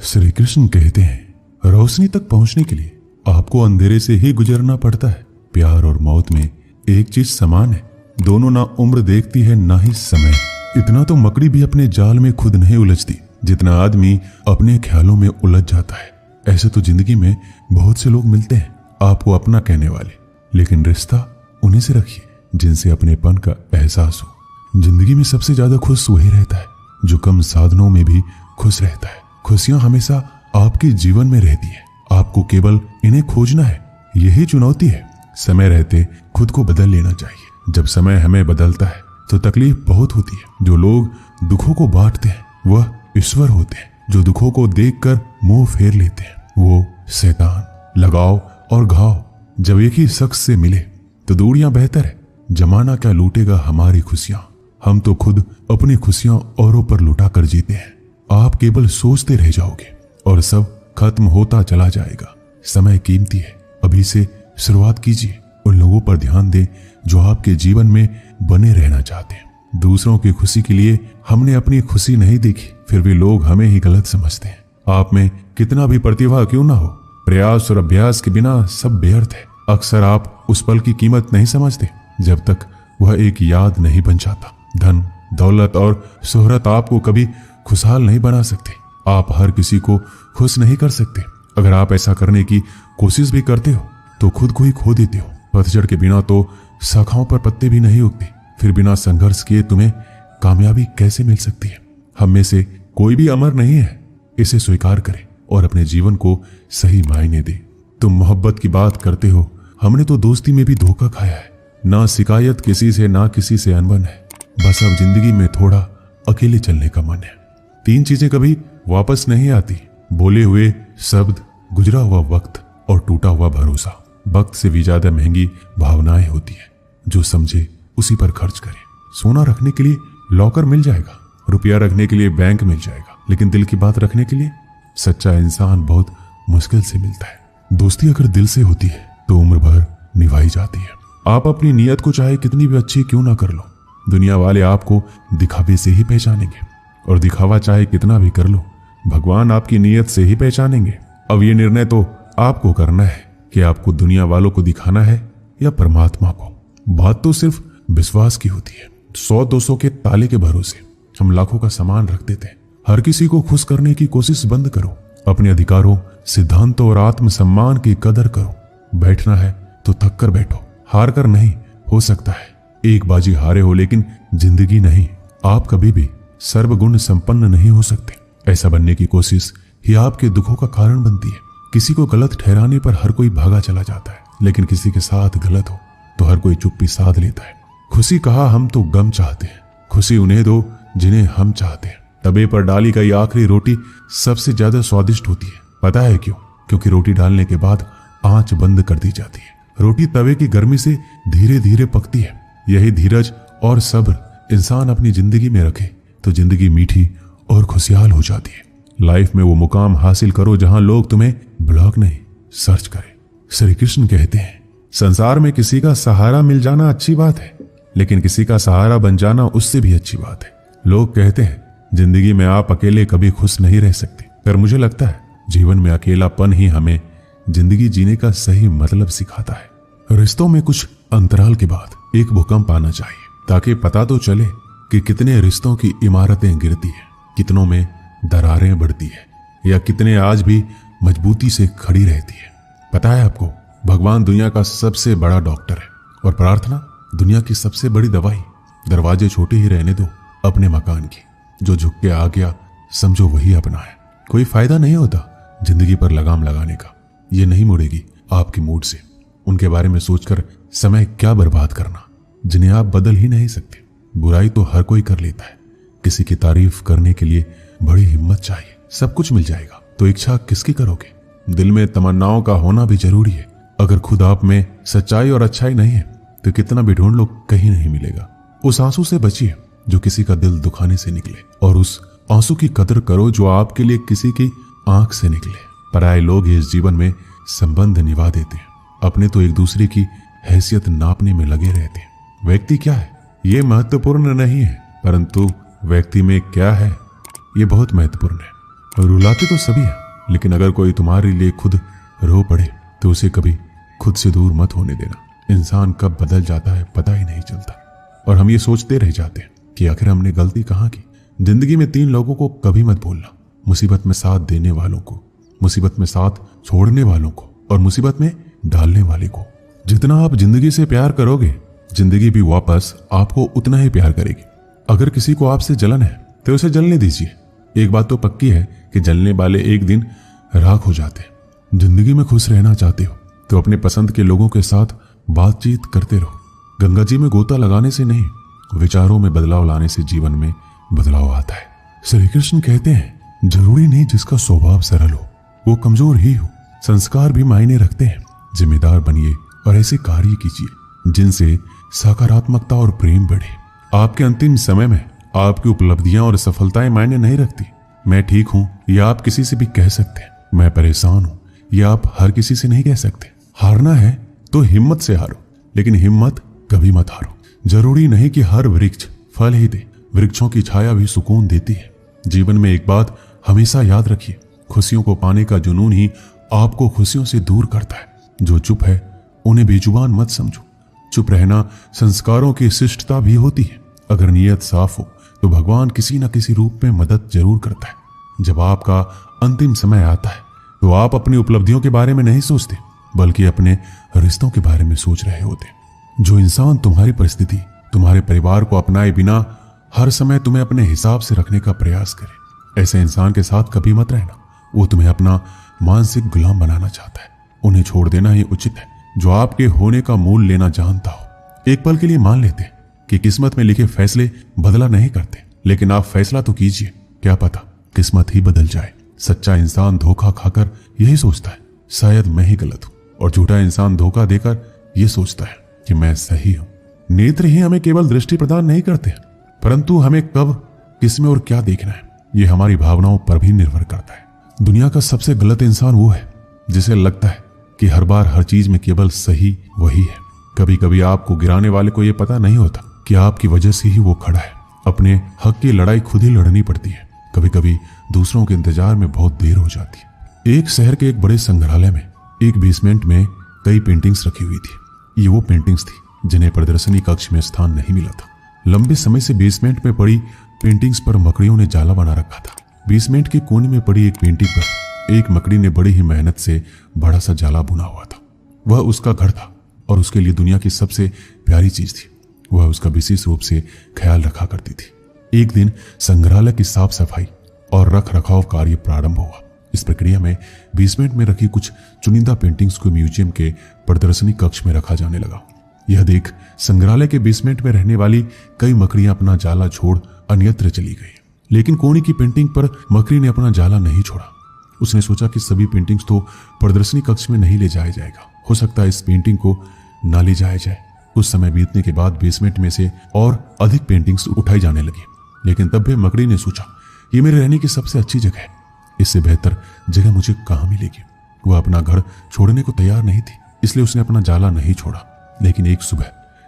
श्री कृष्ण कहते हैं, रोशनी तक पहुंचने के लिए आपको अंधेरे से ही गुजरना पड़ता है। प्यार और मौत में एक चीज समान है, दोनों ना उम्र देखती है ना ही समय। इतना तो मकड़ी भी अपने जाल में खुद नहीं उलझती जितना आदमी अपने ख्यालों में उलझ जाता है। ऐसे तो जिंदगी में बहुत से लोग मिलते हैं आपको अपना कहने वाले, लेकिन रिश्ता उन्हीं से रखिए जिनसे अपनेपन का एहसास हो। जिंदगी में सबसे ज्यादा खुश वही रहता है जो कम साधनों में भी खुश रहता है। खुशियां हमेशा आपके जीवन में रहती है, आपको केवल इन्हें खोजना है, यही चुनौती है। समय रहते खुद को बदल लेना चाहिए। जब समय हमें बदलता है तो तकलीफ बहुत होती है। जो लोग दुखों को बांटते हैं वह ईश्वर होते हैं, जो दुखों को देखकर मुंह फेर लेते हैं वो शैतान। लगाव और घाव जब एक ही शख्स से मिले तो दूरियां बेहतर है। जमाना क्या लूटेगा हमारी खुशियां, हम तो खुद अपनी खुशियां औरों पर लुटा कर जीते हैं। आप केवल सोचते रह जाओगे और सब खत्म होता चला जाएगा। समय कीमती है, अभी से शुरुआत कीजिए। उन लोगों पर ध्यान दें जो आपके जीवन में बने रहना चाहते हैं। दूसरों की खुशी के लिए हमने अपनी खुशी नहीं देखी, फिर भी लोग हमें ही गलत समझते हैं। आप में कितना भी प्रतिभा क्यों ना हो, प्रयास और अभ्यास के बिना सब व्यर्थ है। अक्सर आप उस पल की कीमत नहीं समझते जब तक वह एक याद नहीं बन जाता। धन, दौलत और शोहरत आपको कभी खुशहाल नहीं बना सकते। आप हर किसी को खुश नहीं कर सकते। अगर आप ऐसा करने की कोशिश भी करते हो तो खुद को ही खो देते हो। पतझड़ के बिना तो शाखाओं पर पत्ते भी नहीं उगते, फिर बिना संघर्ष किए तुम्हें कामयाबी कैसे मिल सकती है। हम में से कोई भी अमर नहीं है, इसे स्वीकार करें और अपने जीवन को सही मायने दे। तुम मोहब्बत की बात करते हो, हमने तो दोस्ती में भी धोखा खाया है। ना शिकायत किसी से ना किसी से अनबन है, बस अब जिंदगी में थोड़ा अकेले चलने का मन है। 3 चीजें कभी वापस नहीं आती, बोले हुए शब्द, गुजरा हुआ वक्त और टूटा हुआ भरोसा। वक्त से भी ज्यादा महंगी भावनाएं होती है, जो समझे उसी पर खर्च करे। सोना रखने के लिए लॉकर मिल जाएगा, रुपया रखने के लिए बैंक मिल जाएगा, लेकिन दिल की बात रखने के लिए सच्चा इंसान बहुत मुश्किल से मिलता है। दोस्ती अगर दिल से होती है तो उम्र भर निभाई जाती है। आप अपनी नीयत को चाहे कितनी भी अच्छी क्यों ना कर लो, दुनिया वाले आपको दिखावे से ही पहचानेंगे, और दिखावा चाहे कितना भी कर लो, भगवान आपकी नीयत से ही पहचानेंगे। अब ये निर्णय तो आपको करना है कि आपको दुनिया वालों को दिखाना है या परमात्मा को। बात तो सिर्फ विश्वास की होती है। 100-200 के ताले के भरोसे हम लाखों का सामान रख देते हैं। हर किसी को खुश करने की कोशिश बंद करो। अपने अधिकारों, सिद्धांतों और आत्मसम्मान की कदर करो। बैठना है तो थक कर बैठो, हार कर नहीं। हो सकता है एक बाजी हारे हो, लेकिन जिंदगी नहीं। आप कभी भी सर्वगुण संपन्न नहीं हो सकते। ऐसा बनने की कोशिश ही आपके दुखों का कारण बनती है। किसी को गलत ठहराने पर हर कोई भागा चला जाता है, लेकिन किसी के साथ गलत हो तो हर कोई चुप्पी साध लेता है। खुशी कहा हम तो गम चाहते हैं, खुशी उन्हें दो जिन्हें हम चाहते हैं। तवे पर डाली गई आखिरी रोटी सबसे ज्यादा स्वादिष्ट होती है। पता है क्यों? क्योंकि रोटी डालने के बाद आंच बंद कर दी जाती है। रोटी तवे की गर्मी से धीरे धीरे पकती है। यही धीरज और सब्र इंसान अपनी जिंदगी में रखे तो जिंदगी मीठी और खुशहाल हो जाती है। लाइफ में वो मुकाम हासिल करो जहां लोग तुम्हें ब्लॉक नहीं, सर्च करें। श्री कृष्ण कहते हैं, संसार में किसी का सहारा मिल जाना अच्छी बात है, लेकिन किसी का सहारा बन जाना उससे भी अच्छी बात है। लोग कहते हैं जिंदगी में आप अकेले कभी खुश नहीं रह सकते, पर मुझे लगता है जीवन में अकेलापन ही हमें जिंदगी जीने का सही मतलब सिखाता है। रिश्तों में कुछ अंतराल के बाद एक भूकंप आना चाहिए, ताकि पता तो चले कि कितने रिश्तों की इमारतें गिरती है, कितनों में दरारें बढ़ती है, या कितने आज भी मजबूती से खड़ी रहती है। पता है आपको, भगवान दुनिया का सबसे बड़ा डॉक्टर है और प्रार्थना दुनिया की सबसे बड़ी दवाई। दरवाजे छोटे ही रहने दो अपने मकान की, जो झुक के आ गया समझो वही अपना है। कोई फायदा नहीं होता जिंदगी पर लगाम लगाने का, ये नहीं मुड़ेगी आपकी मूड से। उनके बारे में सोचकर समय क्या बर्बाद करना जिन्हें आप बदल ही नहीं सकते। बुराई तो हर कोई कर लेता है, किसी की तारीफ करने के लिए बड़ी हिम्मत चाहिए। सब कुछ मिल जाएगा तो इच्छा किसकी करोगे? दिल में तमन्नाओं का होना भी जरूरी है। अगर खुद आप में सच्चाई और अच्छाई नहीं है तो कितना भी ढूंढ लो कहीं नहीं मिलेगा। उस आंसू से बचिए जो किसी का दिल दुखाने से निकले, और उस आंसू की कदर करो जो आपके लिए किसी की आंख से निकले। पराये लोग इस जीवन में संबंध निभा देते हैं, अपने तो एक दूसरे की हैसियत नापने में लगे रहते हैं। व्यक्ति क्या है ये महत्वपूर्ण नहीं है, परंतु व्यक्ति में क्या है ये बहुत महत्वपूर्ण है। रुलाते तो सभी है, लेकिन अगर कोई तुम्हारे लिए खुद रो पड़े तो उसे कभी खुद से दूर मत होने देना। इंसान कब बदल जाता है पता ही नहीं चलता, और हम ये सोचते रह जाते हैं कि आखिर हमने गलती कहाँ की। जिंदगी में 3 लोगों को कभी मत भूलना, मुसीबत में साथ देने वालों को, मुसीबत में साथ छोड़ने वालों को, और मुसीबत में डालने वाले को। जितना आप जिंदगी से प्यार करोगे, जिंदगी भी वापस आपको उतना ही प्यार करेगी। अगर किसी को आपसे जलन है तो उसे जलने दीजिए। एक बात तो पक्की है कि जलने वाले एक दिन राख हो जाते हैं। जिंदगी में खुश रहना चाहते हो तो अपने पसंद के लोगों के साथ बातचीत करते रहो। गंगा जी में गोता लगाने से नहीं, विचारों में बदलाव लाने से जीवन में बदलाव आता है। श्री कृष्ण कहते हैं, जरूरी नहीं जिसका स्वभाव सरल हो वो कमजोर ही हो। संस्कार भी मायने रखते हैं। जिम्मेदार बनिए और ऐसे कार्य कीजिए जिनसे सकारात्मकता और प्रेम बढ़े। आपके अंतिम समय में आपकी उपलब्धियां और सफलताएं मायने नहीं रखती। मैं ठीक हूं या आप किसी से भी कह सकते हैं। मैं परेशान हूं या आप हर किसी से नहीं कह सकते। हारना है तो हिम्मत से हारो, लेकिन हिम्मत कभी मत हारो। जरूरी नहीं कि हर वृक्ष फल ही दे, वृक्षों की छाया भी सुकून देती है। जीवन में एक बात हमेशा याद रखिए, खुशियों को पाने का जुनून ही आपको खुशियों से दूर करता है। जो चुप है उन्हें बेजुबान मत समझो। चुप रहना संस्कारों की शिष्टता भी होती है। अगर नीयत साफ हो तो भगवान किसी न किसी रूप में मदद जरूर करता है। जब आपका अंतिम समय आता है तो आप अपनी उपलब्धियों के बारे में नहीं सोचते, बल्कि अपने रिश्तों के बारे में सोच रहे होते। जो इंसान तुम्हारी परिस्थिति, तुम्हारे परिवार को अपनाए बिना हर समय तुम्हें अपने हिसाब से रखने का प्रयास करे, ऐसे इंसान के साथ कभी मत रहना। वो तुम्हें अपना मानसिक गुलाम बनाना चाहता है। उन्हें छोड़ देना ही उचित है। जो आपके होने का मूल लेना जानता हो। एक पल के लिए मान लेते हैं कि किस्मत में लिखे फैसले बदला नहीं करते, लेकिन आप फैसला तो कीजिए, क्या पता किस्मत ही बदल जाए। सच्चा इंसान धोखा खाकर यही सोचता है, शायद मैं ही गलत हूं, और झूठा इंसान धोखा देकर यह सोचता है कि मैं सही हूं। नेत्र ही हमें केवल दृष्टि प्रदान नहीं करते, परंतु हमें कब, किसमें और क्या देखना है यह हमारी भावनाओं पर भी निर्भर करता है। दुनिया का सबसे गलत इंसान वो है जिसे लगता है कि हर बार हर चीज में केवल सही वही है। कभी कभी आपको गिराने वाले को यह पता नहीं होता कि आपकी वजह से ही वो खड़ा है। अपने हक की लड़ाई खुद ही लड़नी पड़ती है। कभी कभी दूसरों के इंतजार में बहुत देर हो जाती है। एक शहर के एक बड़े संग्रहालय में एक बेसमेंट में कई पेंटिंग्स रखी हुई थी। ये वो पेंटिंग्स थी जिन्हें प्रदर्शनी कक्ष में स्थान नहीं मिला था। लंबे समय से बेसमेंट में पड़ी पेंटिंग्स पर मकड़ियों ने जाला बना रखा था। बेसमेंट के कोने में पड़ी एक पेंटिंग पर एक मकड़ी ने बड़ी ही मेहनत से बड़ा सा जाला बुना हुआ था। वह उसका घर था और उसके लिए दुनिया की सबसे प्यारी चीज थी। वह उसका विशेष रूप से ख्याल रखा करती थी। एक दिन संग्रहालय की साफ सफाई और रख रखाव कार्य प्रारंभ हुआ। इस प्रक्रिया में बेसमेंट में रखी कुछ चुनिंदा पेंटिंग्स को म्यूजियम के प्रदर्शनी कक्ष में रखा जाने लगा। यह देख संग्रहालय के बेसमेंट में रहने वाली कई मकड़ियां अपना जाला छोड़ अन्यत्र चली गई, लेकिन कोनी की पेंटिंग पर मकड़ी ने अपना जाला नहीं छोड़ा। उसने सोचा कि सभी पेंटिंग्स तो प्रदर्शनी कक्ष में नहीं ले जाया जाएगा, हो सकता है इस पेंटिंग को ना ले जाया जाए। कुछ समय बीतने के बाद बेसमेंट में से और अधिक पेंटिंग्स उठाई जाने लगी, लेकिन तब भी मकड़ी ने सोचा, ये मेरे रहने की सबसे अच्छी जगह है, इससे बेहतर जगह मुझे कहां मिलेगी। वह अपना घर छोड़ने को तैयार नहीं थी, इसलिए उसने अपना जाला नहीं छोड़ा। लेकिन एक सुबह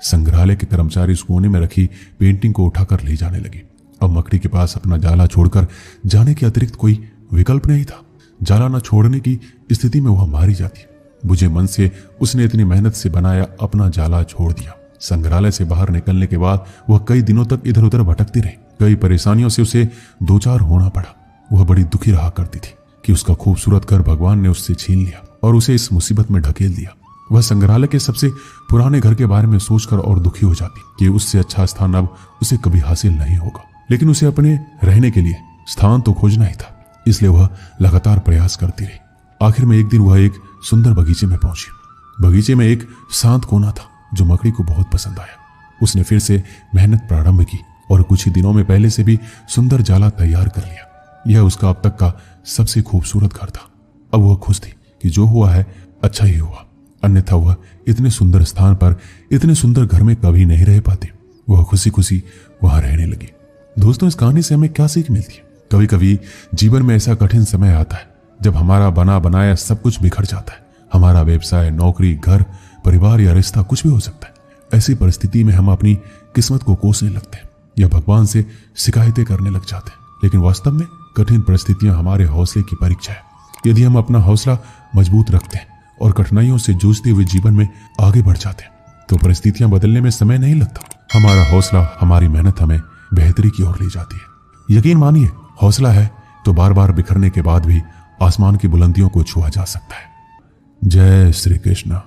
संग्रहालय के कर्मचारी उस कोने में रखी पेंटिंग को उठाकर ले जाने लगे। अब मकड़ी के पास अपना जाला छोड़कर जाने के अतिरिक्त कोई विकल्प नहीं था। जाला न छोड़ने की स्थिति में वह मारी जाती। बुझे मन से उसने इतनी मेहनत से बनाया अपना जाला छोड़ दिया। संग्रहालय से बाहर निकलने के बाद वह कई दिनों तक इधर उधर भटकती रही। कई परेशानियों से उसे दो चार होना पड़ा। वह बड़ी दुखी रहा करती थी कि उसका खूबसूरत घर भगवान ने उससे छीन लिया और उसे इस मुसीबत में ढकेल दिया। वह संग्रहालय के सबसे पुराने घर के बारे में सोचकर और दुखी हो जाती कि उससे अच्छा स्थान अब उसे कभी हासिल नहीं होगा। लेकिन उसे अपने रहने के लिए स्थान तो खोजना ही था, इसलिए वह लगातार प्रयास करती रही। आखिर में एक दिन वह एक सुंदर बगीचे में पहुंची। बगीचे में एक शांत कोना था जो मकड़ी को बहुत पसंद आया। उसने फिर से मेहनत प्रारंभ की और कुछ ही दिनों में पहले से भी सुंदर जाला तैयार कर लिया। यह उसका अब तक का सबसे खूबसूरत घर था। अब वह खुश थी कि जो हुआ है अच्छा ही हुआ, अन्यथा वह इतने सुंदर स्थान पर इतने सुंदर घर में कभी नहीं रह पाती। वह खुशी खुशी वहां रहने लगी। दोस्तों, इस कहानी से हमें क्या सीख मिलती है? कभी कभी जीवन में ऐसा कठिन समय आता है जब हमारा बना बनाया सब कुछ बिखर जाता है। हमारा व्यवसाय, नौकरी, घर, परिवार या रिश्ता कुछ भी हो सकता है। ऐसी परिस्थिति में हम अपनी किस्मत को कोसने लगते हैं या भगवान से शिकायतें करने लग जाते हैं। लेकिन वास्तव में कठिन परिस्थितियां हमारे हौसले की परीक्षा है। यदि हम अपना हौसला मजबूत रखते हैं और कठिनाइयों से जूझते हुए जीवन में आगे बढ़ जाते हैं तो परिस्थितियां बदलने में समय नहीं लगता। हमारा हौसला, हमारी मेहनत हमें बेहतरी की ओर ले जाती है। यकीन मानिए, हौसला है तो बार बार बिखरने के बाद भी आसमान की बुलंदियों को छुआ जा सकता है। जय श्री कृष्ण।